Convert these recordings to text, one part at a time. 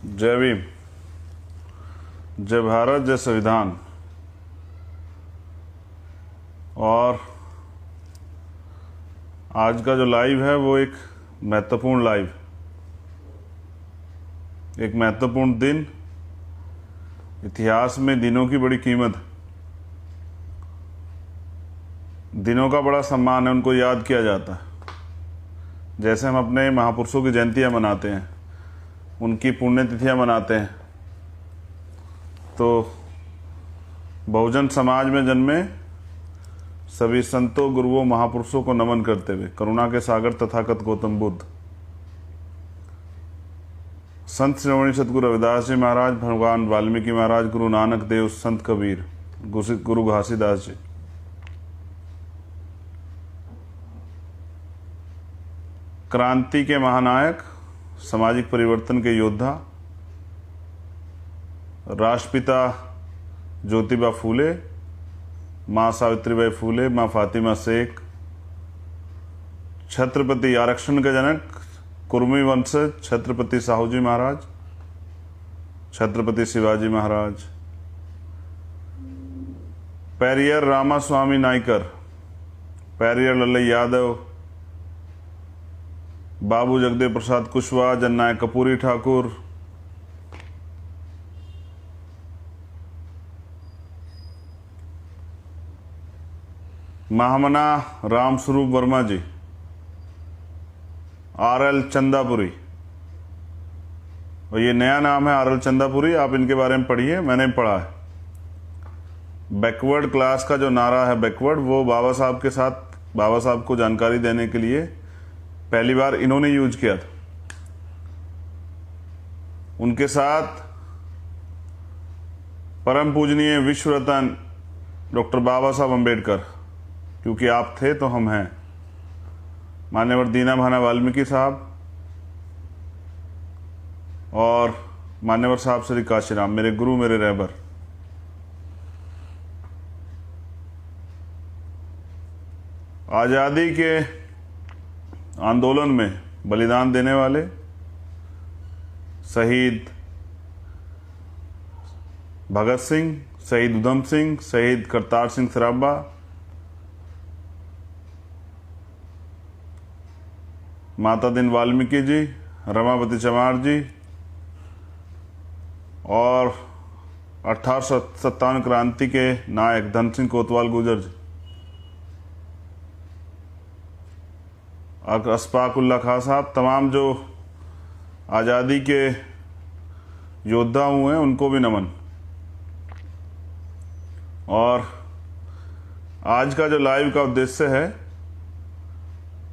जय भीम, जय भारत, जय संविधान। और आज का जो लाइव है वो एक महत्वपूर्ण लाइव, एक महत्वपूर्ण दिन। इतिहास में दिनों की बड़ी कीमत है, दिनों का बड़ा सम्मान है, उनको याद किया जाता है। जैसे हम अपने महापुरुषों की जयंतियाँ मनाते हैं, उनकी पुण्यतिथियाँ मनाते हैं, तो बहुजन समाज में जन्मे सभी संतों, गुरुओं, महापुरुषों को नमन करते हुए करुणा के सागर तथागत गौतम बुद्ध, संत श्रोमणी सतगुरु रविदास जी महाराज, भगवान वाल्मीकि महाराज, गुरु नानक देव, संत कबीर, गुरु घासीदास जी, क्रांति के महानायक, सामाजिक परिवर्तन के योद्धा, राष्ट्रपिता ज्योतिबा फूले, माँ सावित्रीबाई फूले, माँ फातिमा शेख, छत्रपति आरक्षण के जनक, कुर्मी वंशज छत्रपति साहूजी महाराज, छत्रपति शिवाजी महाराज, पेरियर रामास्वामी नायकर, पेरियर लल्लई यादव, बाबू जगदेव प्रसाद कुशवाहा, जननायक कपूरी ठाकुर, महामना रामस्वरूप वर्मा जी, आर.एल. चंदापुरी। और ये नया नाम है आर.एल. चंदापुरी, आप इनके बारे में पढ़िए, मैंने पढ़ा है। बैकवर्ड क्लास का जो नारा है, बैकवर्ड, वो बाबा साहब के साथ, बाबा साहब को जानकारी देने के लिए पहली बार इन्होंने यूज किया था। उनके साथ परम पूजनीय विश्व रत्न डॉक्टर बाबा साहब अम्बेडकर, क्योंकि आप थे तो हम हैं, मान्यवर दीना भाना वाल्मीकि साहब और मान्यवर साहब श्री काशीराम, मेरे गुरु, मेरे रहबर। आज़ादी के आंदोलन में बलिदान देने वाले शहीद भगत सिंह, शहीद उधम सिंह, शहीद करतार सिंह सराभा, माता दिन वाल्मीकि जी, रमापति चमार जी और 1857 क्रांति के नायक धन सिंह कोतवाल गुर्जर जी, अशफाक उल्लाह खां साहब, तमाम जो आज़ादी के योद्धा हुए हैं उनको भी नमन। और आज का जो लाइव का उद्देश्य है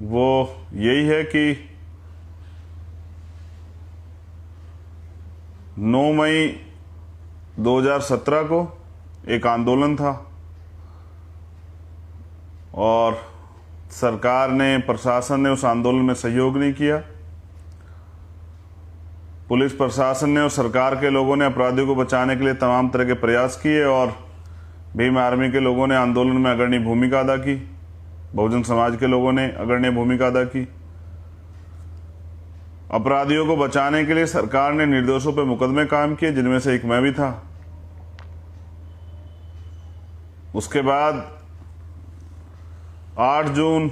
वो यही है कि 9 मई 2017 को एक आंदोलन था और सरकार ने, प्रशासन ने उस आंदोलन में सहयोग नहीं किया। पुलिस प्रशासन ने और सरकार के लोगों ने अपराधियों को बचाने के लिए तमाम तरह के प्रयास किए और भीम आर्मी के लोगों ने आंदोलन में अग्रणी भूमिका अदा की, बहुजन समाज के लोगों ने अग्रणी भूमिका अदा की। अपराधियों को बचाने के लिए सरकार ने निर्दोषों पर मुकदमे कायम किए, जिनमें से एक मैं भी था। उसके बाद 8 जून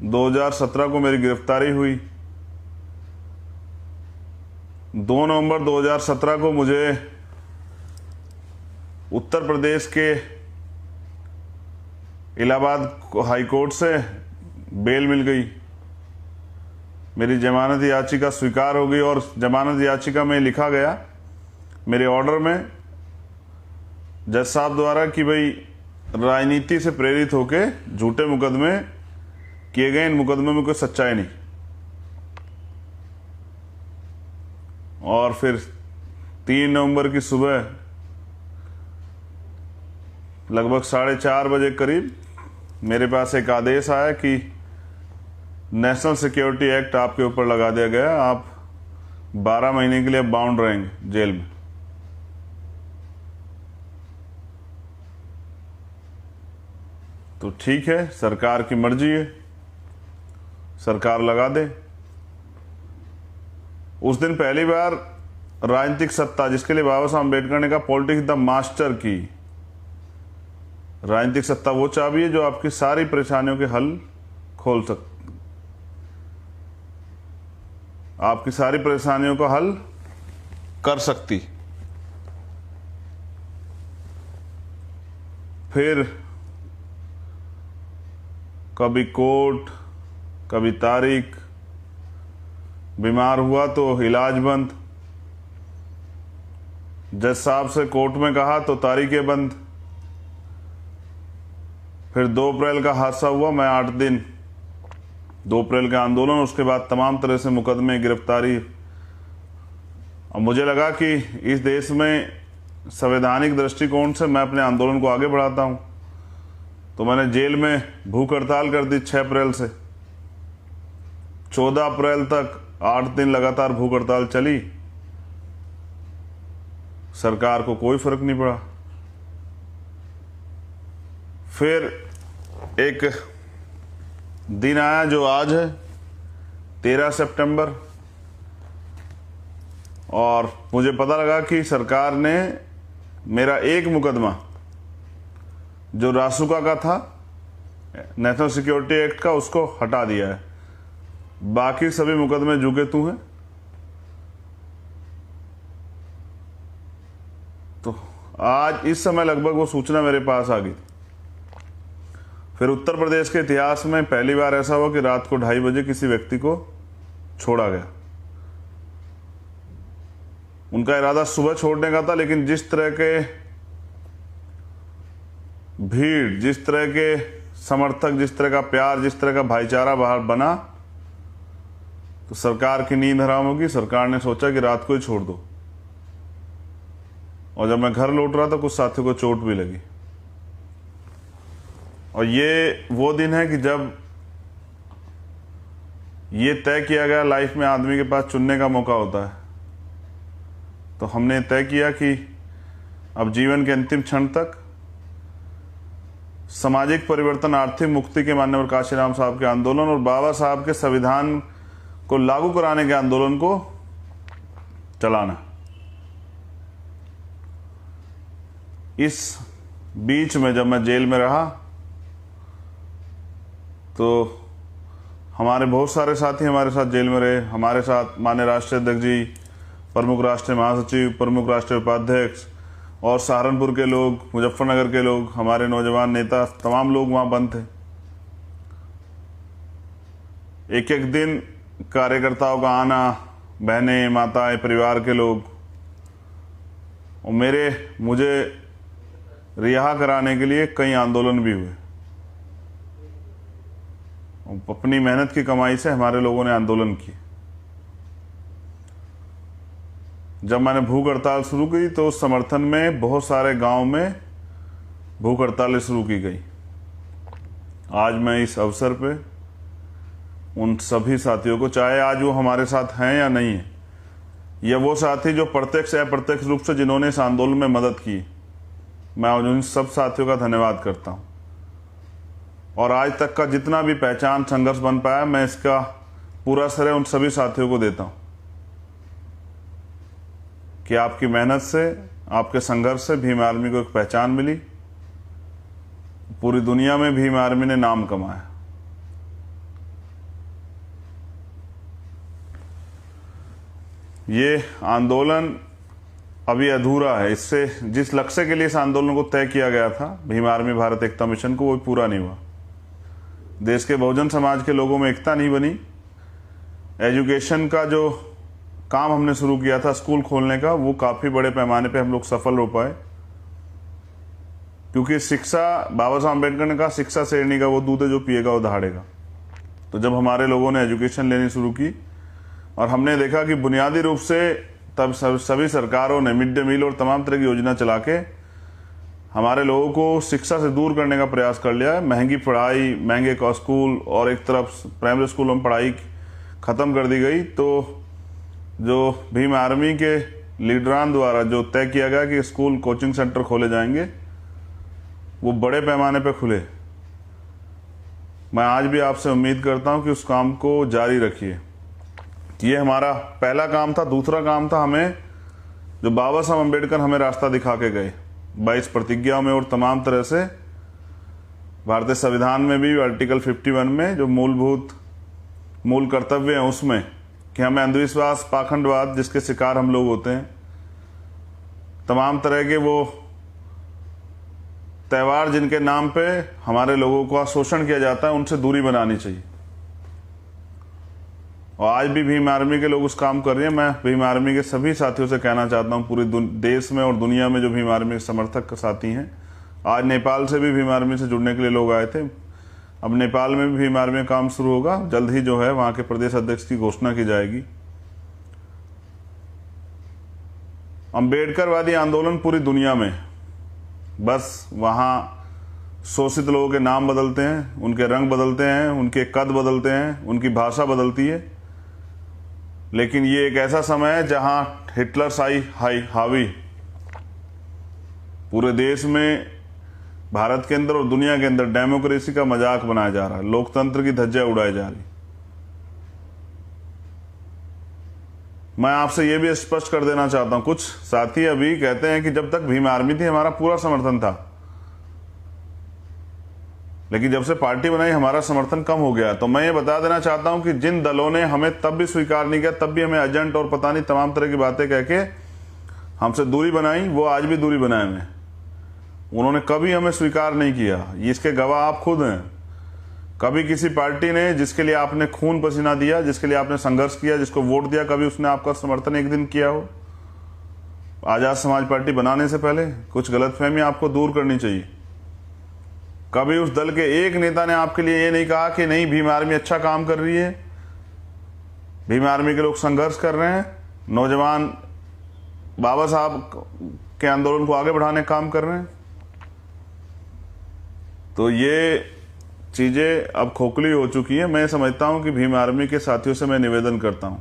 2017 को मेरी गिरफ्तारी हुई। 2 नवंबर 2017 को मुझे उत्तर प्रदेश के इलाहाबाद हाई कोर्ट से बेल मिल गई। मेरी जमानत याचिका स्वीकार हो गई और जमानत याचिका में लिखा गया मेरे ऑर्डर में जज साहब द्वारा कि भाई राजनीति से प्रेरित होकर झूठे मुकदमे किए गए, इन मुकदमे में कोई सच्चाई नहीं। और फिर 3 नवंबर की सुबह लगभग 4:30 बजे करीब मेरे पास एक आदेश आया कि नेशनल सिक्योरिटी एक्ट आपके ऊपर लगा दिया गया, आप 12 महीने के लिए बाउंड रहेंगे जेल में। तो ठीक है, सरकार की मर्जी है, सरकार लगा दे। उस दिन पहली बार राजनीतिक सत्ता जिसके लिए बाबा साहब अम्बेडकर ने कहा पॉलिटिक्स द मास्टर की। राजनीतिक सत्ता वो चाबी है जो आपकी सारी परेशानियों के हल खोल सकती, आपकी सारी परेशानियों का हल कर सकती। फिर कभी कोर्ट, कभी तारीख, बीमार हुआ तो इलाज बंद, जज साहब से कोर्ट में कहा तो तारीखें बंद। फिर 2 अप्रैल का हादसा हुआ, मैं 8 दिन, 2 अप्रैल का आंदोलन, उसके बाद तमाम तरह से मुकदमे, गिरफ्तारी। और मुझे लगा कि इस देश में संवैधानिक दृष्टिकोण से मैं अपने आंदोलन को आगे बढ़ाता हूं, तो मैंने जेल में भूख हड़ताल कर दी 6 अप्रैल से। 14 अप्रैल तक 8 दिन लगातार भूख हड़ताल चली, सरकार को कोई फर्क नहीं पड़ा। फिर एक दिन आया जो आज है 13 सितंबर, और मुझे पता लगा कि सरकार ने मेरा एक मुकदमा जो रासुका का था, नेशनल सिक्योरिटी एक्ट का, उसको हटा दिया है। बाकी सभी मुकदमे जुगे तू हैं। तो आज इस समय लगभग वो सूचना मेरे पास आ गई। फिर उत्तर प्रदेश के इतिहास में पहली बार ऐसा हुआ कि रात को 2:30 बजे किसी व्यक्ति को छोड़ा गया। उनका इरादा सुबह छोड़ने का था, लेकिन जिस तरह के भीड़, जिस तरह के समर्थक, जिस तरह का प्यार, जिस तरह का भाईचारा बाहर बना, तो सरकार की नींद हराम होगी। सरकार ने सोचा कि रात को ही छोड़ दो। और जब मैं घर लौट रहा था कुछ साथियों को चोट भी लगी। और ये वो दिन है कि जब ये तय किया गया लाइफ में आदमी के पास चुनने का मौका होता है, तो हमने तय किया कि अब जीवन के अंतिम क्षण तक सामाजिक परिवर्तन, आर्थिक मुक्ति के माननीय काशीराम साहब के आंदोलन और बाबा साहब के संविधान को लागू कराने के आंदोलन को चलाना। इस बीच में जब मैं जेल में रहा तो हमारे बहुत सारे साथी हमारे साथ जेल में रहे। हमारे साथ माननीय राष्ट्रीय अध्यक्ष जी, प्रमुख राष्ट्रीय महासचिव, प्रमुख राष्ट्रीय उपाध्यक्ष और सहारनपुर के लोग, मुजफ्फरनगर के लोग, हमारे नौजवान नेता, तमाम लोग वहाँ बंद थे। एक एक दिन कार्यकर्ताओं का आना, बहनें, माताएं, परिवार के लोग, और मुझे रिहा कराने के लिए कई आंदोलन भी हुए। अपनी मेहनत की कमाई से हमारे लोगों ने आंदोलन किए। जब मैंने भूख हड़ताल शुरू की तो उस समर्थन में बहुत सारे गांव में भूख हड़तालें शुरू की गई। आज मैं इस अवसर पे उन सभी साथियों को, चाहे आज वो हमारे साथ हैं या नहीं है, या वो साथी जो प्रत्यक्ष या अप्रत्यक्ष रूप से जिन्होंने इस आंदोलन में मदद की, मैं उन सब साथियों का धन्यवाद करता हूं। और आज तक का जितना भी पहचान संघर्ष बन पाया, मैं इसका पूरा श्रेय उन सभी साथियों को देता हूं कि आपकी मेहनत से, आपके संघर्ष से भीम आर्मी को एक पहचान मिली। पूरी दुनिया में भीम आर्मी ने नाम कमाया। ये आंदोलन अभी अधूरा है। इससे जिस लक्ष्य के लिए इस आंदोलन को तय किया गया था, भीम आर्मी भारत एकता मिशन को, वो पूरा नहीं हुआ। देश के बहुजन समाज के लोगों में एकता नहीं बनी। एजुकेशन का जो काम हमने शुरू किया था स्कूल खोलने का, वो काफ़ी बड़े पैमाने पे हम लोग सफल हो पाए, क्योंकि शिक्षा, बाबा साहब अम्बेडकर ने कहा शिक्षा शेरनी का वो दूध है जो पिएगा वो दहाड़ेगा। तो जब हमारे लोगों ने एजुकेशन लेनी शुरू की और हमने देखा कि बुनियादी रूप से तब सभी सरकारों ने मिड डे मील और तमाम तरह की योजना चला के हमारे लोगों को शिक्षा से दूर करने का प्रयास कर लिया है। महंगी पढ़ाई, महंगे स्कूल और एक तरफ प्राइमरी स्कूलों में पढ़ाई ख़त्म कर दी गई। तो जो भीम आर्मी के लीडरान द्वारा जो तय किया गया कि स्कूल कोचिंग सेंटर खोले जाएंगे, वो बड़े पैमाने पे खुले। मैं आज भी आपसे उम्मीद करता हूं कि उस काम को जारी रखिए। ये हमारा पहला काम था। दूसरा काम था हमें जो बाबा साहब अम्बेडकर हमें रास्ता दिखा के गए 22 प्रतिज्ञाओं में और तमाम तरह से भारतीय संविधान में भी आर्टिकल 51 में जो मूल कर्तव्य हैं उसमें कि हमें अंधविश्वास, पाखंडवाद जिसके शिकार हम लोग होते हैं, तमाम तरह के वो त्यौहार जिनके नाम पे हमारे लोगों का शोषण किया जाता है, उनसे दूरी बनानी चाहिए। और आज भी भीम आर्मी के लोग उस काम कर रहे हैं। मैं भीम आर्मी के सभी साथियों से कहना चाहता हूं, पूरे देश में और दुनिया में जो भीम आर्मी के समर्थक साथी हैं, आज नेपाल से भी भीम आर्मी से जुड़ने के लिए लोग आए थे। अब नेपाल में भी भीम आर्मी का काम शुरू होगा, जल्द ही जो है वहां के प्रदेश अध्यक्ष की घोषणा की जाएगी। अम्बेडकरवादी आंदोलन पूरी दुनिया में, बस वहां शोषित लोगों के नाम बदलते हैं, उनके रंग बदलते हैं, उनके कद बदलते हैं, उनकी भाषा बदलती है, लेकिन ये एक ऐसा समय है जहां हिटलर शाही हावी पूरे देश में, भारत के अंदर और दुनिया के अंदर डेमोक्रेसी का मजाक बनाया जा रहा है, लोकतंत्र की धज्जियां उड़ाई जा रही। मैं आपसे यह भी स्पष्ट कर देना चाहता हूं, कुछ साथी अभी कहते हैं कि जब तक भीम आर्मी थी हमारा पूरा समर्थन था, लेकिन जब से पार्टी बनाई हमारा समर्थन कम हो गया। तो मैं ये बता देना चाहता हूं कि जिन दलों ने हमें तब भी स्वीकार नहीं किया, तब भी हमें एजेंट और पता नहीं तमाम तरह की बातें कह के हमसे दूरी बनाई, वो आज भी दूरी बनाए हुए। उन्होंने कभी हमें स्वीकार नहीं किया, इसके गवाह आप खुद हैं। कभी किसी पार्टी ने जिसके लिए आपने खून पसीना दिया, जिसके लिए आपने संघर्ष किया, जिसको वोट दिया, कभी उसने आपका समर्थन एक दिन किया हो? आजाद समाज पार्टी बनाने से पहले कुछ गलतफहमी आपको दूर करनी चाहिए। कभी उस दल के एक नेता ने आपके लिए ये नहीं कहा कि नहीं भीम आर्मी अच्छा काम कर रही है, भीम आर्मी के लोग संघर्ष कर रहे हैं, नौजवान बाबा साहब के आंदोलन को आगे बढ़ाने का काम कर रहे हैं। तो ये चीजें अब खोखली हो चुकी है। मैं समझता हूं कि भीम आर्मी के साथियों से मैं निवेदन करता हूं,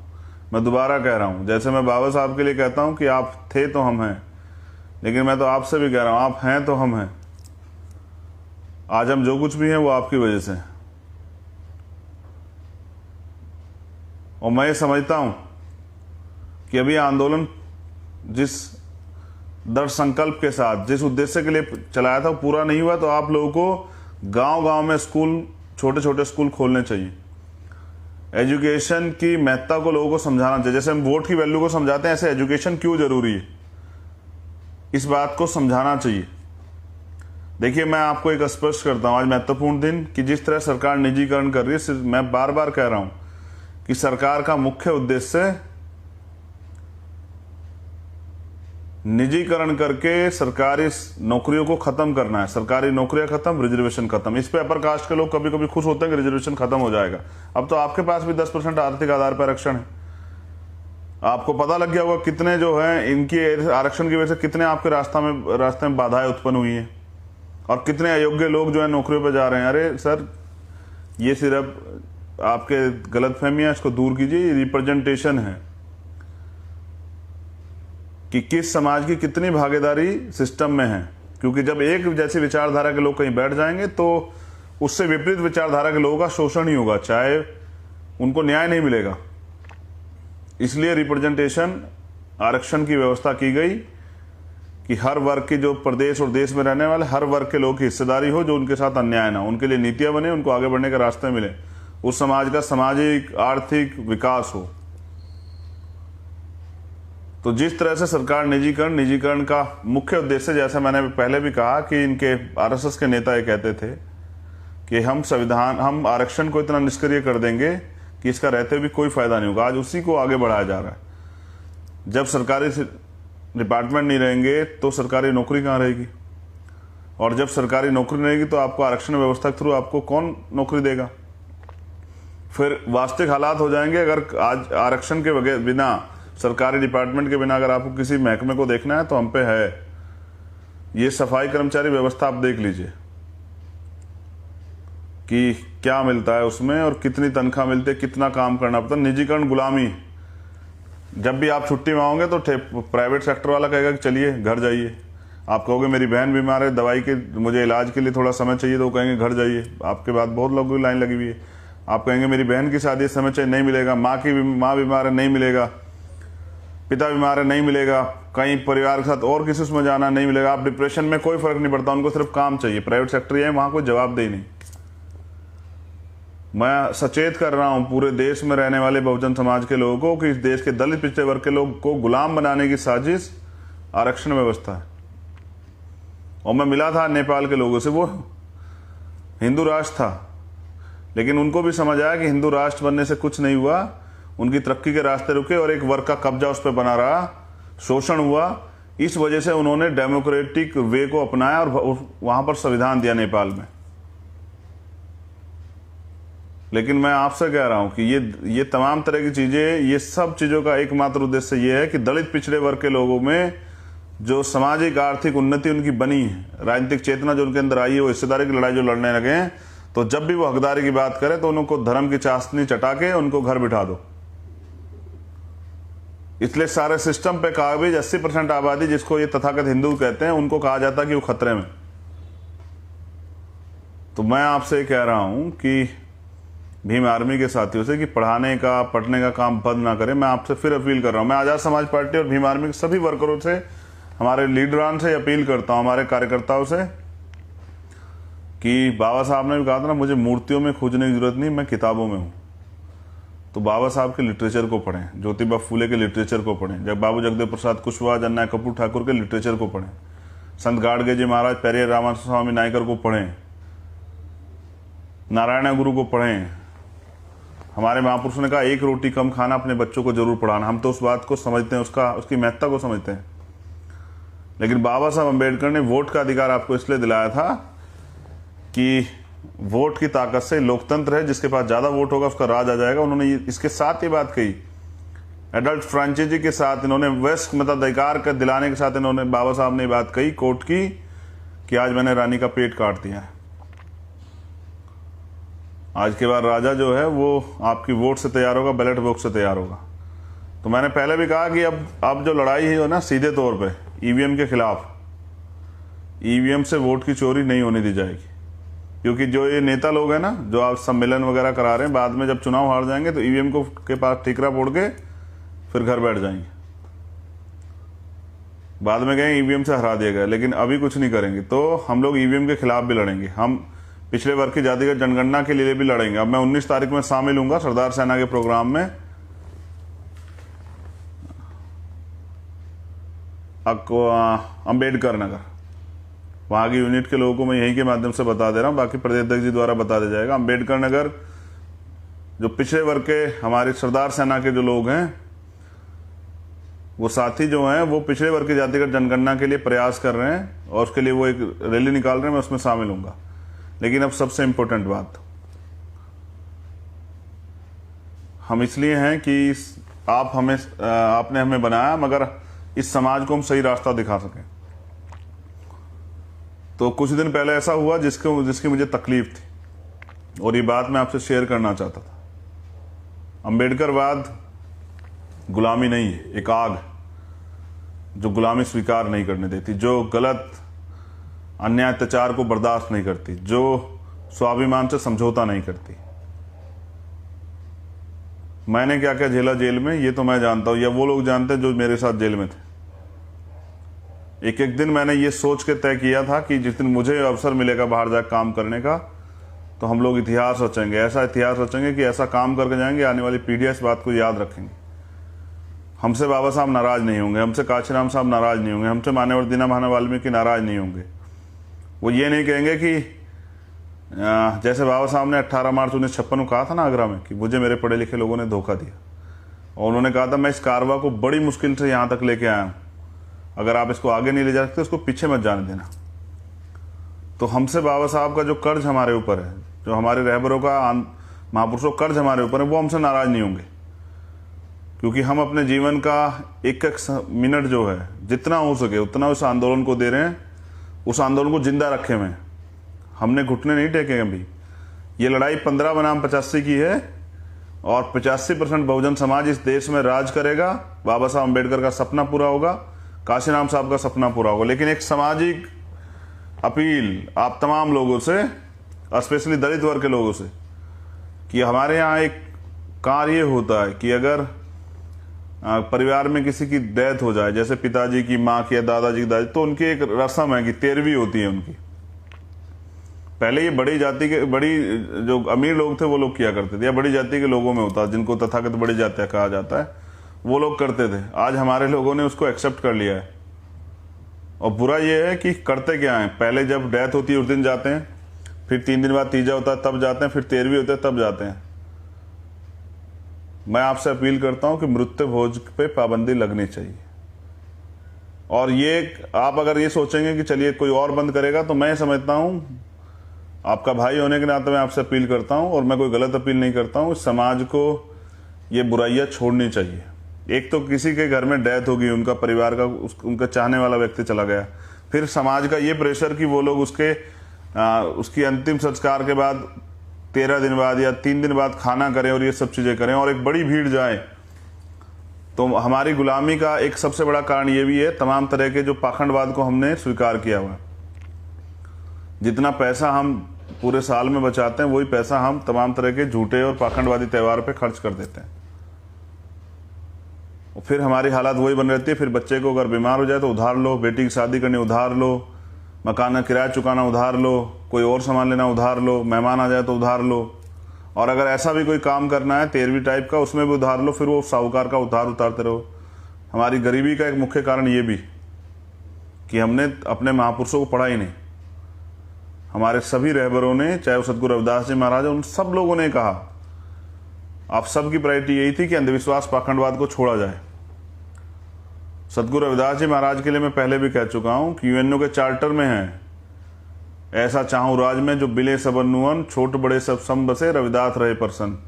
मैं दोबारा कह रहा हूं, जैसे मैं बाबा साहब के लिए कहता हूं कि आप थे तो हम हैं, लेकिन मैं तो आपसे भी कह रहा हूं, आप हैं तो हम हैं। आज हम जो कुछ भी हैं वो आपकी वजह से। और मैं समझता हूं कि अभी आंदोलन जिस दृढ़ संकल्प के साथ, जिस उद्देश्य के लिए चलाया था, वो पूरा नहीं हुआ। तो आप लोगों को गांव-गांव में स्कूल, छोटे छोटे स्कूल खोलने चाहिए। एजुकेशन की महत्ता को लोगों को समझाना चाहिए। जैसे हम वोट की वैल्यू को समझाते हैं, ऐसे एजुकेशन क्यों जरूरी है, इस बात को समझाना चाहिए। देखिए, मैं आपको एक स्पष्ट करता हूं, आज महत्वपूर्ण दिन कि जिस तरह सरकार निजीकरण कर रही है, मैं बार बार कह रहा हूं कि सरकार का मुख्य उद्देश्य निजीकरण करके सरकारी नौकरियों को खत्म करना है। सरकारी नौकरियां खत्म, रिजर्वेशन खत्म। इस पे अपर कास्ट के लोग कभी कभी खुश होते हैं कि रिजर्वेशन खत्म हो जाएगा। अब तो आपके पास भी 10% आर्थिक आधार पर आरक्षण है। आपको पता लग गया होगा कितने जो है इनकी आरक्षण की वजह से कितने आपके रास्ते में बाधाएं उत्पन्न हुई हैं, और कितने अयोग्य लोग जो है नौकरियों पर जा रहे हैं। अरे सर, ये सिर्फ आपके गलतफहमियां, इसको दूर कीजिए। ये रिप्रेजेंटेशन है कि किस समाज की कितनी भागीदारी सिस्टम में है, क्योंकि जब एक जैसी विचारधारा के लोग कहीं बैठ जाएंगे तो उससे विपरीत विचारधारा के लोगों का शोषण ही होगा, चाहे उनको न्याय नहीं मिलेगा। इसलिए रिप्रेजेंटेशन, आरक्षण की व्यवस्था की गई कि हर वर्ग की, जो प्रदेश और देश में रहने वाले हर वर्ग के लोग की हिस्सेदारी हो, जो उनके साथ अन्याय ना, उनके लिए नीतियां बने, उनको आगे बढ़ने के रास्ते मिले, उस समाज का सामाजिक आर्थिक विकास हो। तो जिस तरह से सरकार निजीकरण का मुख्य उद्देश्य, जैसे मैंने पहले भी कहा कि इनके आरएसएस के नेता ये कहते थे कि हम आरक्षण को इतना निष्क्रिय कर देंगे कि इसका रहते भी कोई फायदा नहीं होगा। आज उसी को आगे बढ़ाया जा रहा है। जब सरकारी डिपार्टमेंट नहीं रहेंगे तो सरकारी नौकरी कहाँ रहेगी, और जब सरकारी नौकरी नहीं रहेगी तो आपको आरक्षण व्यवस्था के थ्रू आपको कौन नौकरी देगा? फिर वास्तविक हालात हो जाएंगे। अगर आज आरक्षण के बिना, सरकारी डिपार्टमेंट के बिना अगर आपको किसी महकमे को देखना है तो हम पे है। ये सफाई कर्मचारी व्यवस्था आप देख लीजिए कि क्या मिलता है उसमें और कितनी तनख्वाह मिलती है, कितना काम करना पड़ता है। निजीकरण गुलामी। जब भी आप छुट्टी में आओगे तो प्राइवेट सेक्टर वाला कहेगा कि चलिए घर जाइए। आप कहोगे मेरी बहन बीमार है, दवाई के मुझे इलाज के लिए थोड़ा समय चाहिए, तो वो कहेंगे घर जाइए। आपके बाद बहुत लोगों की लाइन लगी हुई है। आप कहेंगे मेरी बहन की शादी समय चाहिए, नहीं मिलेगा। माँ बीमार है, नहीं मिलेगा। पिता बीमार है नहीं मिलेगा, कहीं परिवार के साथ और किसी उसमें जाना नहीं मिलेगा, आप डिप्रेशन में, कोई फर्क नहीं पड़ता, उनको सिर्फ काम चाहिए। प्राइवेट सेक्टर है, वहां कोई जवाबदेही नहीं। मैं सचेत कर रहा हूं पूरे देश में रहने वाले बहुजन समाज के लोगों को कि इस देश के दलित पिछड़े वर्ग के लोग को गुलाम बनाने की साजिश आरक्षण व्यवस्था है। और मैं मिला था नेपाल के लोगों से, वो हिंदू राष्ट्र था, लेकिन उनको भी समझ आया कि हिंदू राष्ट्र बनने से कुछ नहीं हुआ, उनकी तरक्की के रास्ते रुके और एक वर्ग का कब्जा उस पर बना रहा, शोषण हुआ। इस वजह से उन्होंने डेमोक्रेटिक वे को अपनाया और वहां पर संविधान दिया नेपाल में। लेकिन मैं आपसे कह रहा हूं कि ये तमाम तरह की चीजें, ये सब चीजों का एकमात्र उद्देश्य ये है कि दलित पिछड़े वर्ग के लोगों में जो सामाजिक आर्थिक उन्नति उनकी बनी है, राजनीतिक चेतना जो उनके अंदर आई है, वो हिस्सेदारी की लड़ाई जो लड़ने लगे हैं, तो जब भी वो हकदारी की बात करें तो उनको धर्म की चाशनी चटा के उनको घर बिठा दो। इसलिए सारे सिस्टम पे काबिज 80% आबादी, जिसको ये तथाकथित हिंदू कहते हैं, उनको कहा जाता है कि वो खतरे में। तो मैं आपसे कह रहा हूं कि भीम आर्मी के साथियों से कि पढ़ने का काम बंद ना करें। मैं आपसे फिर अपील कर रहा हूं, मैं आजाद समाज पार्टी और भीम आर्मी के सभी वर्करों से, हमारे लीडरान से अपील करता हूं, हमारे कार्यकर्ताओं से, कि बाबा साहब ने भी कहा था ना, मुझे मूर्तियों में खोजने की जरूरत नहीं, मैं किताबों में हूं। तो बाबा साहब के लिटरेचर को पढ़ें, ज्योतिबा फूले के लिटरेचर को पढ़ें, जब बाबू जगदेव प्रसाद कुशवाहा, जन्नाय कपूर ठाकुर के लिटरेचर को पढ़ें, संत गाडगे जी महाराज, पेरियर रामास्वामी नायकर को पढ़ें, नारायण गुरु को पढ़ें। हमारे महापुरुषों ने कहा एक रोटी कम खाना, अपने बच्चों को जरूर पढ़ाना। हम तो उस बात को समझते हैं, उसकी महत्ता को समझते हैं। लेकिन बाबा साहब अम्बेडकर ने वोट का अधिकार आपको इसलिए दिलाया था कि वोट की ताकत से लोकतंत्र है, जिसके पास ज्यादा वोट होगा उसका राज आ जाएगा। उन्होंने इसके साथ ये बात कही, एडल्ट फ्रेंचाइजी के साथ इन्होंने वयस्क मताधिकार का दिलाने के साथ इन्होंने, बाबा साहब ने बात कही कोर्ट की कि आज मैंने रानी का पेट काट दिया है। आज के बाद राजा जो है वो आपकी वोट से तैयार होगा, बैलेट बॉक्स से तैयार होगा। तो मैंने पहले भी कहा कि अब जो लड़ाई है ना, सीधे तौर पे ईवीएम के खिलाफ, ईवीएम से वोट की चोरी नहीं होने दी जाएगी। क्योंकि जो ये नेता लोग हैं ना, जो आप सम्मेलन वगैरह करा रहे हैं, बाद में जब चुनाव हार जाएंगे तो ईवीएम को के पास ठीकरा फोड़ के फिर घर बैठ जाएंगे। बाद में कहेंगे ईवीएम से हरा दिया गया, लेकिन अभी कुछ नहीं करेंगे। तो हम लोग ईवीएम के खिलाफ भी लड़ेंगे, हम पिछले वर्ग की जातिगत जनगणना के लिए भी लड़ेंगे। अब मैं 19 तारीख में शामिल हूंगा सरदार सेना के प्रोग्राम में, अम्बेडकर नगर, वहां की यूनिट के लोगों को मैं यही के माध्यम से बता दे रहा हूं, बाकी प्रदेश अध्यक्ष जी द्वारा बता दिया जाएगा। अम्बेडकर नगर जो पिछड़े वर्ग के हमारी सरदार सेना के जो लोग हैं, वो साथी जो हैं, वो पिछड़े वर्ग की जातिगत जनगणना के लिए प्रयास कर रहे हैं और उसके लिए वो एक रैली निकाल रहे हैं, मैं उसमें शामिल हूंगा। लेकिन अब सबसे इंपॉर्टेंट बात, हम इसलिए हैं कि आपने हमें बनाया, मगर इस समाज को हम सही रास्ता दिखा सकें। तो कुछ दिन पहले ऐसा हुआ जिसकी मुझे तकलीफ थी और ये बात मैं आपसे शेयर करना चाहता था। अम्बेडकरवाद गुलामी नहीं है, एक आग जो गुलामी स्वीकार नहीं करने देती, जो गलत अन्याय अत्याचार को बर्दाश्त नहीं करती, जो स्वाभिमान से समझौता नहीं करती। मैंने क्या क्या झेला जेल में, ये तो मैं जानता हूं, या वो लोग जानते हैं जो मेरे साथ जेल में थे। एक एक दिन मैंने ये सोच के तय किया था कि जिस दिन मुझे अवसर मिलेगा बाहर जाकर काम करने का, तो हम लोग इतिहास रचेंगे, ऐसा इतिहास रचेंगे कि ऐसा काम करके जाएंगे, आने वाली पीढ़ियां इस बात को याद रखेंगे। हमसे बाबा साहब नाराज नहीं होंगे, हमसे काशीराम साहब नाराज नहीं होंगे, हमसे मान्यवर दीननाथ वाल्मीकि नाराज नहीं होंगे। वो ये नहीं कहेंगे कि जैसे बाबा साहब ने 18 मार्च 1956 को कहा था ना आगरा में कि मुझे मेरे पढ़े लिखे लोगों ने धोखा दिया, और उन्होंने कहा था मैं इस कारवा को बड़ी मुश्किल से यहाँ तक लेके आया हूँ, अगर आप इसको आगे नहीं ले जा सकते उसको पीछे मत जाने देना। तो हमसे बाबा साहब का जो कर्ज हमारे ऊपर है, जो हमारे रहबरों का, महापुरुषों कर्ज हमारे ऊपर है, वो हमसे नाराज नहीं होंगे। क्योंकि हम अपने जीवन का एक एक मिनट जो है, जितना हो सके उतना उस आंदोलन को दे रहे हैं, उस आंदोलन को जिंदा रखे हुए हैं। हमने घुटने नहीं टेके अभी। ये लड़ाई 15 बनाम 85 की है और 85% बहुजन समाज इस देश में राज करेगा। बाबा साहब अम्बेडकर का सपना पूरा होगा, काशीराम साहब का सपना पूरा होगा। लेकिन एक सामाजिक अपील आप तमाम लोगों से, स्पेशली दलित वर्ग के लोगों से, कि हमारे यहाँ एक कार्य होता है कि अगर परिवार में किसी की डेथ हो जाए, जैसे पिताजी की, माँ की या दादाजी की, दादी, तो उनकी एक रस्म है कि 13वीं होती है उनकी। पहले ये बड़ी जाति के, बड़ी जो अमीर लोग थे वो लोग किया करते थे, या बड़ी जाति के लोगों में होता, जिनको तथाकथित बड़ी जातियाँ कहा जाता है, वो लोग करते थे। आज हमारे लोगों ने उसको एक्सेप्ट कर लिया है। और बुरा ये है कि करते क्या है, पहले जब डेथ होती है उस दिन जाते हैं, फिर 3 दिन बाद तीजा होता है तब जाते हैं, फिर 13वीं होते हैं तब जाते हैं। मैं आपसे अपील करता हूं कि मृत्यु भोज पे पाबंदी लगनी चाहिए। और ये आप अगर ये सोचेंगे कि चलिए कोई और बंद करेगा, तो मैं समझता हूं, आपका भाई होने के नाते मैं आपसे अपील करता हूं, और मैं कोई गलत अपील नहीं करता हूं, समाज को ये बुराइयां छोड़नी चाहिए। एक तो किसी के घर में डेथ होगी, उनका परिवार का, उनका चाहने वाला व्यक्ति चला गया, फिर समाज का ये प्रेशर कि वो लोग उसकी अंतिम संस्कार के बाद 13 दिन बाद या 3 दिन बाद खाना करें और ये सब चीज़ें करें, और एक बड़ी भीड़ जाए। तो हमारी गुलामी का एक सबसे बड़ा कारण ये भी है, तमाम तरह के जो पाखंडवाद को हमने स्वीकार किया हुआ। जितना पैसा हम पूरे साल में बचाते हैं, वही पैसा हम तमाम तरह के झूठे और पाखंडवादी त्यौहार पे खर्च कर देते हैं। और फिर हमारी हालत वही बन रहती है। फिर बच्चे को अगर बीमार हो जाए तो उधार लो, बेटी की शादी करनी उधार लो, मकान का किराया चुकाना उधार लो, कोई और सामान लेना उधार लो, मेहमान आ जाए तो उधार लो, और अगर ऐसा भी कोई काम करना है 13वीं टाइप का, उसमें भी उधार लो, फिर वो साहूकार का उधार उतारते रहो। हमारी गरीबी का एक मुख्य कारण ये भी कि हमने अपने महापुरुषों को पढ़ा ही नहीं। हमारे सभी रहबरों ने, चाहे वो सदगुरु रविदास जी महाराज, उन सब लोगों ने कहा, आप सबकी प्रायोरिटी यही थी कि अंधविश्वास पाखंडवाद को छोड़ा जाए। सदगुरु रविदास जी महाराज के लिए मैं पहले भी कह चुका हूं कि यूएनओ के चार्टर में है, ऐसा चाहूं राज में जो बिले सब नुअन, छोट बड़े सब सम बसे, रविदास रहे प्रसन्न।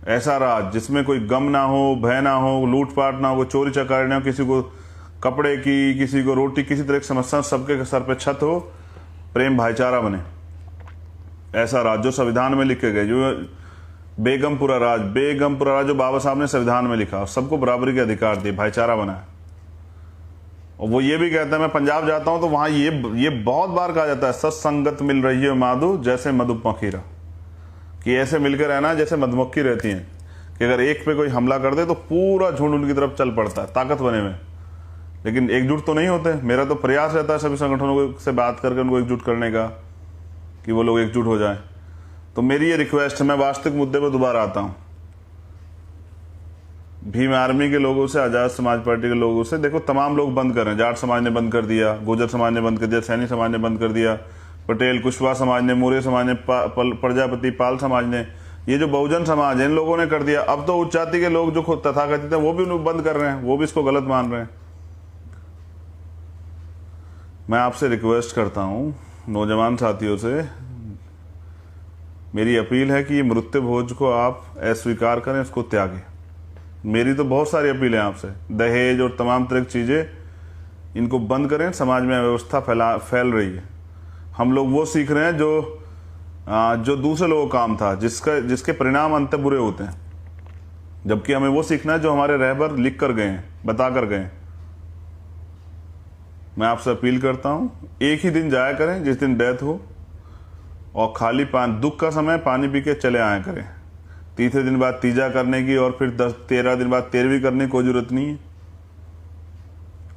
ऐसा राज जिसमें कोई गम ना हो, भय ना हो, लूटपाट ना हो, कोई चोरी चकारी ना हो, किसी को कपड़े की, किसी को रोटी, किसी तरह की समस्या, सबके सर पे छत हो, प्रेम भाईचारा बने। ऐसा राज जो संविधान में लिखे गए, जो बेगमपुरा राज जो बाबा साहब ने संविधान में लिखा, सबको बराबरी के अधिकार दिए, भाईचारा बनाया। और वो ये भी कहता है, मैं पंजाब जाता हूं तो वहां ये बहुत बार कहा जाता है, सत्संगत मिल रही है माधु जैसे मधुमक्खीरा, कि ऐसे मिलकर रहना जैसे मधुमक्खी रहती हैं, कि अगर एक पे कोई हमला कर दे तो पूरा झुंड उनकी तरफ चल पड़ता है, ताकत बने में। लेकिन एकजुट तो नहीं होते। मेरा तो प्रयास रहता है सभी संगठनों से बात करके उनको एकजुट करने का, कि वो लोग एकजुट हो जाएं। तो मेरी ये रिक्वेस्ट है, मैं वास्तविक मुद्दे पर दोबारा आता हूं। भीम आर्मी के लोगों से, आजाद समाज पार्टी के लोगों से, देखो तमाम लोग बंद कर रहे हैं। जाट समाज ने बंद कर दिया, गुर्जर समाज ने बंद कर दिया, सैनी समाज ने बंद कर दिया, पटेल कुशवाहा समाज ने, मौर्य समाज ने, प्रजापति पाल समाज ने, ये जो बहुजन समाज है इन लोगों ने कर दिया। अब तो उच्च जाति के लोग जो खुद तथाकथित हैं वो भी बंद कर रहे हैं, वो भी इसको गलत मान रहे हैं। मैं आपसे रिक्वेस्ट करता हूं, नौजवान साथियों से मेरी अपील है कि मृत्यु भोज को आप अस्वीकार करें, उसको त्यागें। मेरी तो बहुत सारी अपील है आपसे। दहेज और तमाम तरह की चीज़ें, इनको बंद करें। समाज में अव्यवस्था फैल रही है। हम लोग वो सीख रहे हैं जो दूसरे लोगों का काम था, जिसके परिणाम अंत बुरे होते हैं, जबकि हमें वो सीखना है जो हमारे रहबर लिख कर गए हैं, बता कर गए हैं। मैं आपसे अपील करता हूं, एक ही दिन जाया करें जिस दिन डेथ हो, और खाली दुख का समय पानी पी के चले आया करें। तीसरे दिन बाद तीजा करने की और फिर 10-13 दिन बाद 13वीं करने की कोई जरूरत नहीं है।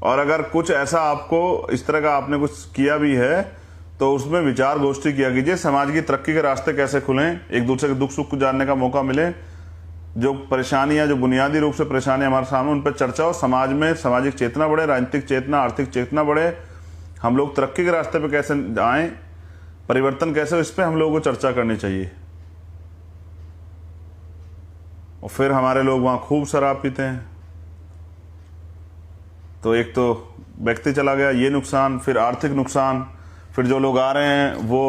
और अगर कुछ ऐसा आपको इस तरह का आपने कुछ किया भी है तो उसमें विचार गोष्ठी किया कीजिए। समाज की तरक्की के रास्ते कैसे खुलें, एक दूसरे के दुख सुख को जानने का मौका मिले, जो परेशानियां, जो बुनियादी रूप से परेशानियां हमारे सामने, उन पर चर्चा हो। समाज में सामाजिक चेतना बढ़े, राजनीतिक चेतना, आर्थिक चेतना बढ़े। हम लोग तरक्की के रास्ते पे कैसे आए, परिवर्तन कैसे हो, इस पर हम लोगों को चर्चा करनी चाहिए। और फिर हमारे लोग वहां खूब शराब पीते हैं, तो एक तो व्यक्ति चला गया, ये नुकसान, फिर आर्थिक नुकसान, फिर जो लोग आ रहे हैं वो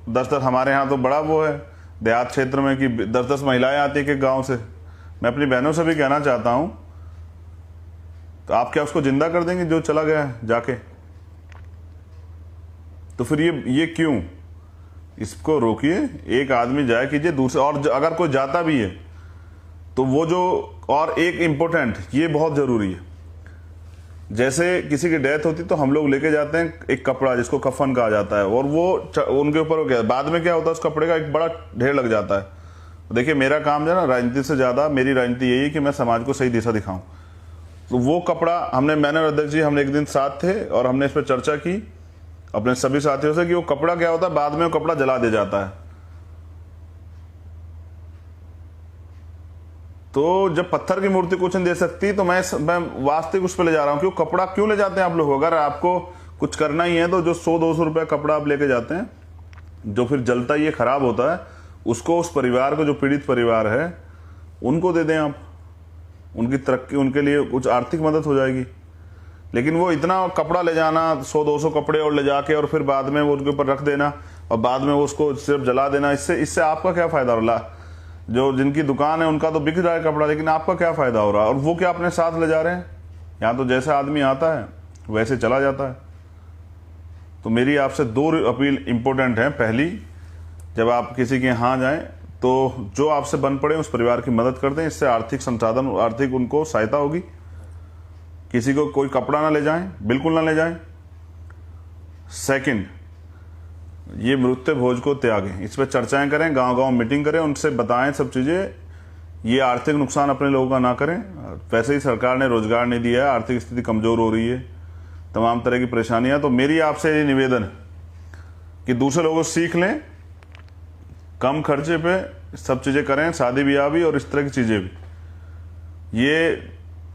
10-10, हमारे यहाँ तो बड़ा वो है देहात क्षेत्र में कि 10-10 महिलाएं आती है कि गांव से। मैं अपनी बहनों से भी कहना चाहता हूं, तो आप क्या उसको जिंदा कर देंगे जो चला गया है जाके? तो फिर ये क्यों? इसको रोकिए, एक आदमी जाए कीजिए दूसरे, और अगर कोई जाता भी है तो वो जो, और एक इम्पोर्टेंट, ये बहुत जरूरी है, जैसे किसी की डेथ होती तो हम लोग लेके जाते हैं एक कपड़ा जिसको कफन कहा जाता है, और वो उनके ऊपर हो गया, बाद में क्या होता है उस कपड़े का एक बड़ा ढेर लग जाता है, देखिए मेरा काम जो है ना, राजनीति से ज़्यादा मेरी राजनीति यही है कि मैं समाज को सही दिशा दिखाऊं। तो वो कपड़ा मैंने और अध्यक्ष जी हमने एक दिन साथ थे और हमने इस पर चर्चा की अपने सभी साथियों से कि वो कपड़ा क्या होता है, बाद में वो कपड़ा जला दिया जाता है। तो जब पत्थर की मूर्ति कुछ नहीं दे सकती तो मैं वास्तविक उस पर ले जा रहा हूं कि वो कपड़ा क्यों ले जाते हैं आप लोग। अगर आपको कुछ करना ही है तो जो 100-200 रुपये कपड़ा आप लेके जाते हैं, जो फिर जलता ही खराब होता है, उसको उस परिवार को, जो पीड़ित परिवार है, उनको दे दें आप। उनकी तरक्की, उनके लिए कुछ आर्थिक मदद हो जाएगी। लेकिन वो इतना कपड़ा ले जाना, 100-200 कपड़े और ले जाके और फिर बाद में वो उनके ऊपर रख देना और बाद में वो उसको सिर्फ जला देना, इससे आपका क्या फायदा हो रहा। जो जिनकी दुकान है उनका तो बिक रहा है कपड़ा, लेकिन आपका क्या फायदा हो रहा है। और वो क्या अपने साथ ले जा रहे हैं। यहाँ तो जैसे आदमी आता है वैसे चला जाता है। तो मेरी आपसे 2 अपील इंपॉर्टेंट हैं। पहली, जब आप किसी के यहाँ जाएं तो जो आपसे बन पड़े उस परिवार की मदद कर दें, इससे आर्थिक संसाधन, आर्थिक उनको सहायता होगी। किसी को कोई कपड़ा ना ले जाएं, बिल्कुल ना ले जाएं। सेकंड, ये मृत्यु भोज को त्यागें, इस पर चर्चाएं करें, गांव-गांव मीटिंग करें, उनसे बताएं सब चीज़ें। ये आर्थिक नुकसान अपने लोगों का ना करें। वैसे ही सरकार ने रोजगार नहीं दिया है, आर्थिक स्थिति कमज़ोर हो रही है, तमाम तरह की परेशानियां। तो मेरी आपसे ये निवेदन कि दूसरे लोगों से सीख लें, कम खर्चे पे सब चीज़ें करें, शादी ब्याह भी और इस तरह की चीज़ें भी। ये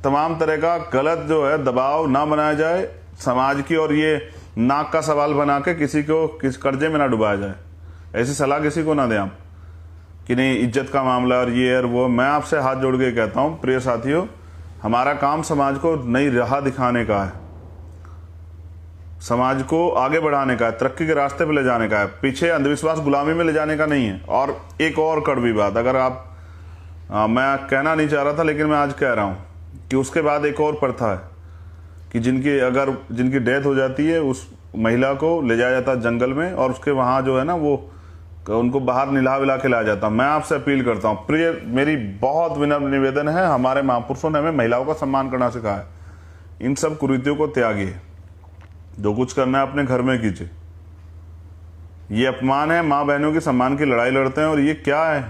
तमाम तरह का गलत जो है दबाव ना बनाया जाए समाज की, और ये नाक का सवाल बना के किसी को कर्जे में ना डुबाया जाए। ऐसी सलाह किसी को ना दें आप कि नहीं इज्जत का मामला और ये और वो। मैं आपसे हाथ जोड़ के कहता हूँ प्रिय साथियों, हमारा काम समाज को नई राह दिखाने का है, समाज को आगे बढ़ाने का है, तरक्की के रास्ते पे ले जाने का है, पीछे अंधविश्वास गुलामी में ले जाने का नहीं है। और एक और कड़वी बात, अगर आप मैं कहना नहीं चाह रहा था लेकिन मैं आज कह रहा हूँ कि उसके बाद एक और प्रथा है कि जिनकी डेथ हो जाती है उस महिला को ले जाया जाता है जंगल में, और उसके वहाँ जो है ना वो उनको बाहर निला विला के लाया जाता। मैं आपसे अपील करता हूँ प्रिय, मेरी बहुत विनम्र निवेदन है, हमारे महापुरुषों ने हमें महिलाओं का सम्मान करना सिखाया है। इन सब कुरीतियों को त्यागिए, जो कुछ करना है अपने घर में कीजिए। ये अपमान है, माँ बहनों के सम्मान की लड़ाई लड़ते हैं। और ये क्या है,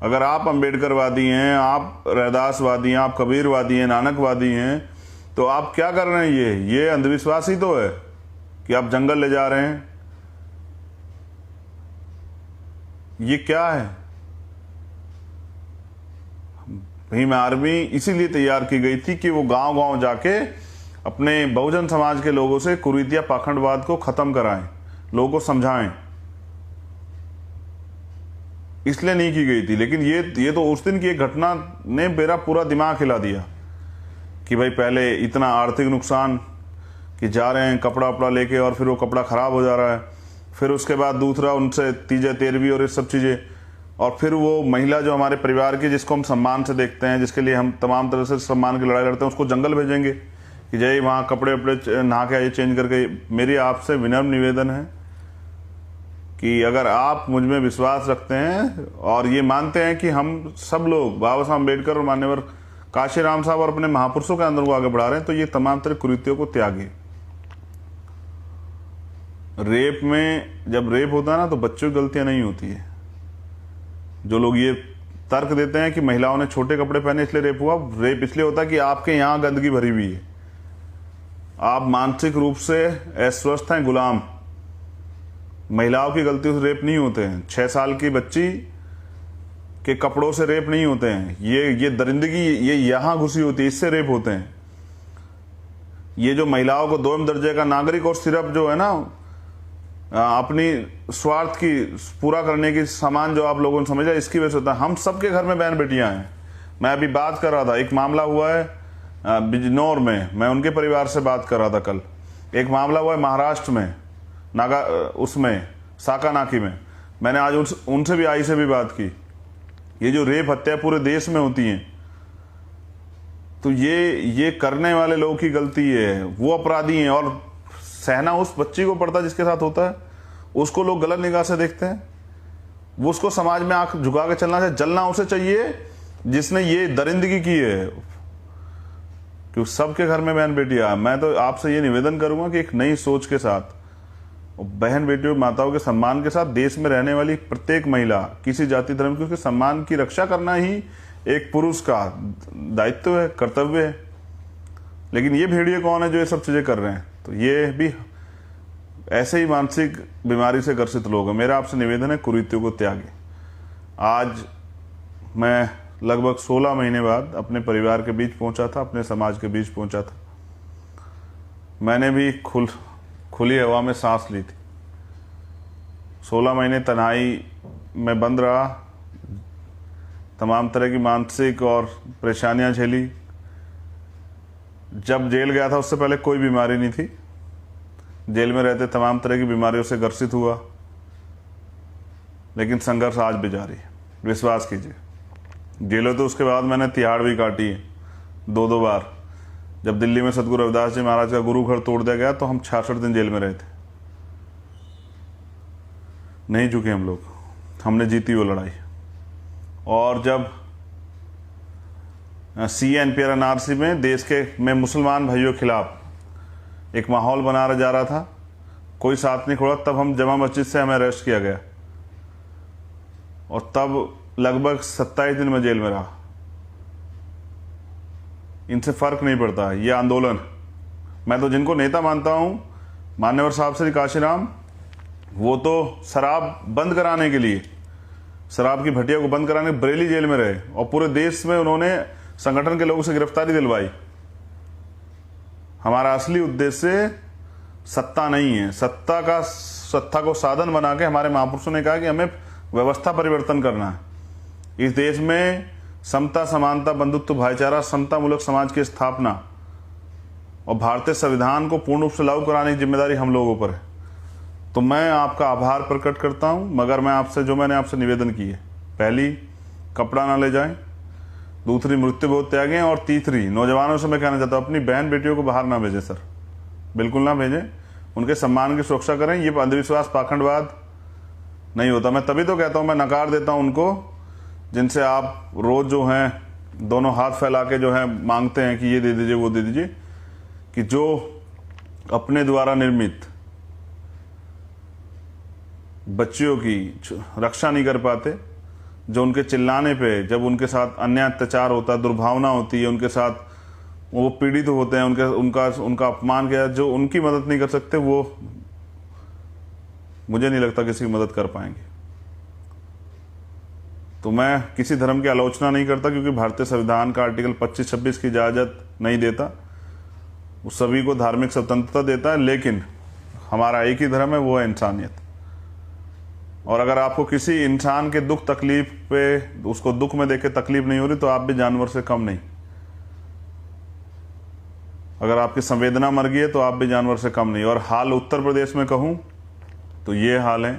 अगर आप अम्बेडकरवादी हैं, आप रैदासवादी हैं, आप कबीरवादी हैं, नानकवादी हैं, तो आप क्या कर रहे हैं। ये अंधविश्वास ही तो है कि आप जंगल ले जा रहे हैं। ये क्या है। भीम आर्मी इसीलिए तैयार की गई थी कि वो गांव-गांव जाके अपने बहुजन समाज के लोगों से कुरीतिया पाखंडवाद को खत्म कराएं, लोगों को समझाएं। इसलिए नहीं की गई थी। लेकिन ये तो उस दिन की एक घटना ने मेरा पूरा दिमाग हिला दिया कि भाई पहले इतना आर्थिक नुकसान कि जा रहे हैं कपड़ा वपड़ा लेके और फिर वो कपड़ा ख़राब हो जा रहा है, फिर उसके बाद दूसरा उनसे तीजे तेरहवीं और ये सब चीज़ें, और फिर वो महिला जो हमारे परिवार की, जिसको हम सम्मान से देखते हैं, जिसके लिए हम तमाम तरह से सम्मान की लड़ाई लड़ते हैं, उसको जंगल भेजेंगे कि जय वहाँ कपड़े वपड़े नहा के आइए चेंज करके। मेरी आपसे विनम्र निवेदन है कि अगर आप मुझ में विश्वास रखते हैं और ये मानते हैं कि हम सब लोग बाबा साहब अम्बेडकर और मान्यवर काशीराम साहब और अपने महापुरुषों के अंदर को आगे बढ़ा रहे हैं, तो ये तमाम तरह कुरीतियों को त्यागिए। रेप में जब रेप होता है ना तो बच्चों की गलतियां नहीं होती है। जो लोग ये तर्क देते हैं कि महिलाओं ने छोटे कपड़े पहने इसलिए रेप हुआ, रेप इसलिए होता है कि आपके यहाँ गंदगी भरी हुई है, आप मानसिक रूप से अस्वस्थ हैं, गुलाम। महिलाओं की गलतियों से रेप नहीं होते हैं। 6 साल की बच्ची के कपड़ों से रेप नहीं होते हैं। ये दरिंदगी ये यहाँ घुसी होती है, इससे रेप होते हैं। ये जो महिलाओं को 2म दर्जे का नागरिक और सिर्फ जो है ना अपनी स्वार्थ की पूरा करने की सामान जो आप लोगों ने समझा, इसकी वजह से होता है। हम सबके घर में बहन बेटियां हैं। मैं अभी बात कर रहा था, एक मामला हुआ है बिजनौर में, मैं उनके परिवार से बात कर रहा था कल। एक मामला हुआ है महाराष्ट्र में, उसमें साकानाकी में। मैंने आज उनसे भी, आई से भी बात की। ये जो रेप हत्या पूरे देश में होती हैं, तो ये करने वाले लोगों की गलती है, वो अपराधी हैं। और सहना उस बच्ची को पड़ता है जिसके साथ होता है, उसको लोग गलत निगाह से देखते हैं। वो उसको समाज में आंख झुका के चलना चाहिए, जलना उसे चाहिए जिसने ये दरिंदगी की है। क्योंकि सबके घर में बहन बेटियां। मैं तो आपसे ये निवेदन करूंगा कि एक नई सोच के साथ और बहन बेटियों माताओं के सम्मान के साथ देश में रहने वाली प्रत्येक महिला, किसी जाति धर्म की, उसके सम्मान की रक्षा करना ही एक पुरुष का दायित्व है, कर्तव्य है। लेकिन ये भेड़िए कौन है जो ये सब चीज़ें कर रहे हैं? तो ये भी ऐसे ही मानसिक बीमारी से ग्रसित लोग हैं। मेरा आपसे निवेदन है, कुरीतियों को त्यागें। आज मैं लगभग 16 महीने बाद अपने परिवार के बीच पहुंचा था, अपने समाज के बीच पहुंचा था। मैंने भी खुली हवा में सांस ली थी। 16 महीने तन्हाई में बंद रहा, तमाम तरह की मानसिक और परेशानियां झेली। जब जेल गया था उससे पहले कोई बीमारी नहीं थी। जेल में रहते तमाम तरह की बीमारियों से ग्रसित हुआ, लेकिन संघर्ष आज भी जारी है। विश्वास कीजिए, जेलों तो उसके बाद मैंने तिहाड़ भी काटी है 2-2 बार। जब दिल्ली में सतगुरु रविदास जी महाराज का गुरु घर तोड़ दिया गया तो हम 66 दिन जेल में रहे थे। नहीं झुके हम लोग, हमने जीती वो लड़ाई। और जब CNPR NRC में देश में मुसलमान भाइयों के खिलाफ एक माहौल बना जा रहा था, कोई साथ नहीं खोड़ा, तब हम जमा मस्जिद से हमें अरेस्ट किया गया और तब लगभग 27 दिन में जेल में रहा। इनसे फर्क नहीं पड़ता, ये आंदोलन। मैं तो जिनको नेता मानता हूं, मान्यवर साहब श्री काशीराम, वो तो शराब बंद कराने के लिए, शराब की भट्टिया को बंद कराने बरेली जेल में रहे और पूरे देश में उन्होंने संगठन के लोगों से गिरफ्तारी दिलवाई। हमारा असली उद्देश्य सत्ता नहीं है। सत्ता को साधन बना के हमारे महापुरुषों ने कहा कि हमें व्यवस्था परिवर्तन करना है। इस देश में समता, समानता, बंधुत्व, भाईचारा, समता मूलक समाज की स्थापना और भारतीय संविधान को पूर्ण रूप से लागू कराने की जिम्मेदारी हम लोगों पर है। तो मैं आपका आभार प्रकट करता हूं, मगर मैंने आपसे निवेदन की है, पहली, कपड़ा ना ले जाएं, दूसरी, मृत्यु बहुत त्यागें, और तीसरी, नौजवानों से मैं कहना चाहता हूं, अपनी बहन बेटियों को बाहर ना भेजें सर, बिल्कुल ना भेजें। उनके सम्मान की सुरक्षा करें। ये अंधविश्वास, पाखंडवाद नहीं होता। मैं तभी तो कहता हूं, मैं नकार देता हूं उनको जिनसे आप रोज जो हैं दोनों हाथ फैला के जो है मांगते हैं कि ये दे दीजिए, वो दे दीजिए, कि जो अपने द्वारा निर्मित बच्चियों की रक्षा नहीं कर पाते, जो उनके चिल्लाने पे, जब उनके साथ अन्याय अत्याचार होता है, दुर्भावना होती है, उनके साथ वो पीड़ित होते हैं, उनका अपमान किया, जो उनकी मदद नहीं कर सकते, वो मुझे नहीं लगता किसी की मदद कर पाएंगे। तो मैं किसी धर्म की आलोचना नहीं करता, क्योंकि भारतीय संविधान का आर्टिकल 25-26 की इजाजत नहीं देता, वो सभी को धार्मिक स्वतंत्रता देता है, लेकिन हमारा एक ही धर्म है, वो है इंसानियत। और अगर आपको किसी इंसान के दुख तकलीफ पे, उसको दुख में देख के तकलीफ नहीं हो रही, तो आप भी जानवर से कम नहीं। अगर आपकी संवेदना मर गई है तो आप भी जानवर से कम नहीं। और हाल उत्तर प्रदेश में कहूं तो ये हाल है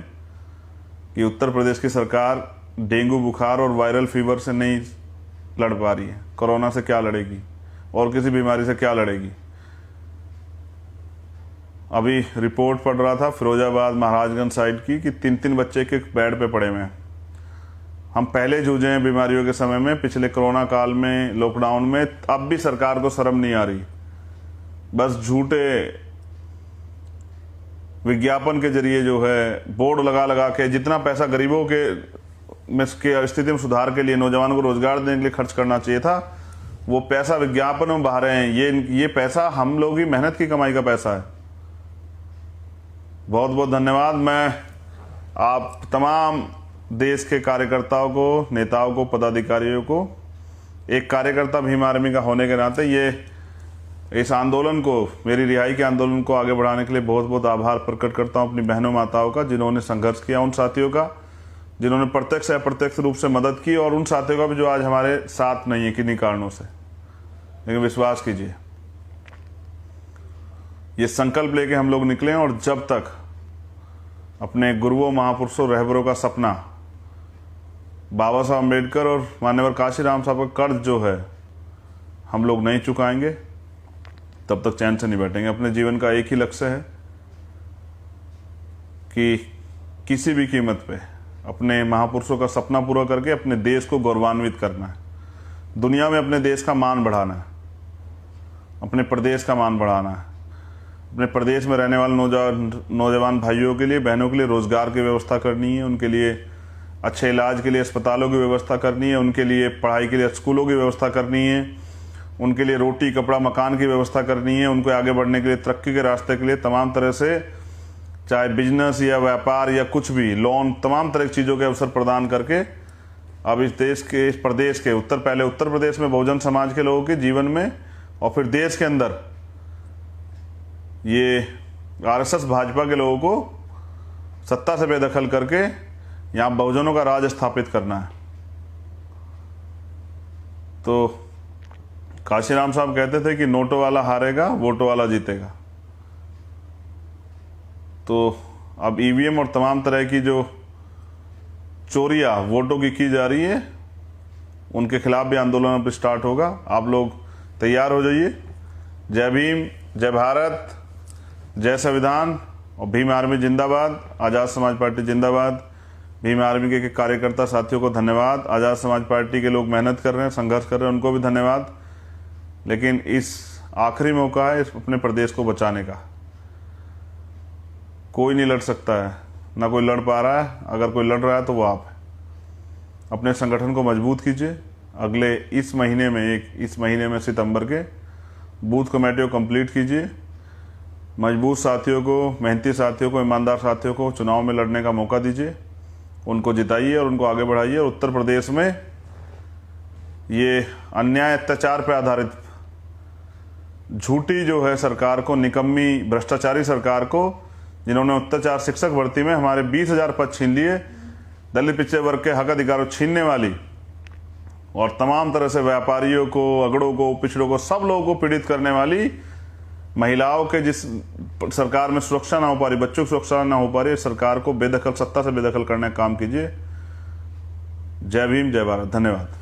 कि उत्तर प्रदेश की सरकार डेंगू बुखार और वायरल फीवर से नहीं लड़ पा रही है। कोरोना से क्या लड़ेगी और किसी बीमारी से क्या लड़ेगी? अभी रिपोर्ट पढ़ रहा था फिरोजाबाद महाराजगंज साइड की कि 3-3 बच्चे के बेड पे पड़े हुए हैं। हम पहले जूझे हैं बीमारियों के समय में, पिछले कोरोना काल में, लॉकडाउन में, अब भी सरकार को शर्म नहीं आ रही। बस झूठे विज्ञापन के जरिए जो है बोर्ड लगा के जितना पैसा गरीबों के स्थिति में सुधार के लिए, नौजवानों को रोजगार देने के लिए खर्च करना चाहिए था, वो पैसा विज्ञापन में बहा रहे हैं। ये पैसा हम लोग की मेहनत की कमाई का पैसा है। बहुत बहुत धन्यवाद। मैं आप तमाम देश के कार्यकर्ताओं को, नेताओं को, पदाधिकारियों को, एक कार्यकर्ता भीम आर्मी का होने के नाते इस आंदोलन को, मेरी रिहाई के आंदोलन को आगे बढ़ाने के लिए बहुत बहुत आभार प्रकट करता हूं अपनी बहनों माताओं का, जिन्होंने संघर्ष किया, उन साथियों का जिन्होंने प्रत्यक्ष या अप्रत्यक्ष रूप से मदद की, और उन साथियों का भी जो आज हमारे साथ नहीं है किन्हीं कारणों से। लेकिन विश्वास कीजिए, ये संकल्प लेके हम लोग निकले, और जब तक अपने गुरुओं, महापुरुषों, रहबरों का सपना, बाबा साहब अम्बेडकर और मान्यवर काशीराम साहब का कर्ज जो है हम लोग नहीं चुकाएंगे, तब तक चैन से नहीं बैठेंगे। अपने जीवन का एक ही लक्ष्य है कि किसी भी कीमत पे अपने महापुरुषों का सपना पूरा करके अपने देश को गौरवान्वित करना है, दुनिया में अपने देश का मान बढ़ाना है, अपने प्रदेश का मान बढ़ाना है। अपने प्रदेश में रहने वाले नौजवान भाइयों के लिए, बहनों के लिए रोजगार की व्यवस्था करनी है, उनके लिए अच्छे इलाज के लिए अस्पतालों की व्यवस्था करनी है, उनके लिए पढ़ाई के लिए स्कूलों की व्यवस्था करनी है, उनके लिए रोटी कपड़ा मकान की व्यवस्था करनी है, उनको आगे बढ़ने के लिए, तरक्की के रास्ते के लिए तमाम तरह से, चाहे बिजनेस या व्यापार या कुछ भी, लोन, तमाम तरह की चीज़ों के अवसर प्रदान करके अब इस देश के, इस प्रदेश के पहले उत्तर प्रदेश में बहुजन समाज के लोगों के जीवन में और फिर देश के अंदर ये आरएसएस भाजपा के लोगों को सत्ता से बेदखल करके यहाँ बहुजनों का राज स्थापित करना है। तो काशीराम साहब कहते थे कि नोटों वाला हारेगा, वोटों वाला जीतेगा। तो अब ईवीएम और तमाम तरह की जो चोरियां वोटों की जा रही है, उनके खिलाफ भी आंदोलन अब स्टार्ट होगा। आप लोग तैयार हो जाइए। जय भीम, जय भारत, जय संविधान और भीम आर्मी जिंदाबाद, आज़ाद समाज पार्टी जिंदाबाद। भीम आर्मी के कार्यकर्ता साथियों को धन्यवाद। आज़ाद समाज पार्टी के लोग मेहनत कर रहे हैं, संघर्ष कर रहे हैं, उनको भी धन्यवाद। लेकिन इस आखिरी मौका है इस अपने प्रदेश को बचाने का। कोई नहीं लड़ सकता है, ना कोई लड़ पा रहा है। अगर कोई लड़ रहा है तो वो आप है। अपने संगठन को मजबूत कीजिए। अगले इस महीने में सितंबर के बूथ कमेटी को कंप्लीट कीजिए। मजबूत साथियों को, मेहनती साथियों को, ईमानदार साथियों को चुनाव में लड़ने का मौका दीजिए। उनको जिताइए और उनको आगे बढ़ाइए। और उत्तर प्रदेश में ये अन्याय अत्याचार पर आधारित झूठी जो है सरकार को, निकम्मी भ्रष्टाचारी सरकार को, जिन्होंने अत्याचार शिक्षक भर्ती में हमारे 20,000 पद छीन लिए, दलित पिछड़े वर्ग के हक अधिकारों छीनने वाली, और तमाम तरह से व्यापारियों को, अगड़ों को, पिछड़ों को, सब लोगों को पीड़ित करने वाली, महिलाओं के जिस सरकार में सुरक्षा ना हो पा रही, बच्चों की सुरक्षा ना हो पा रही, सरकार को बेदखल, सत्ता से बेदखल करने का काम कीजिए। जय भीम, जय भारत। धन्यवाद।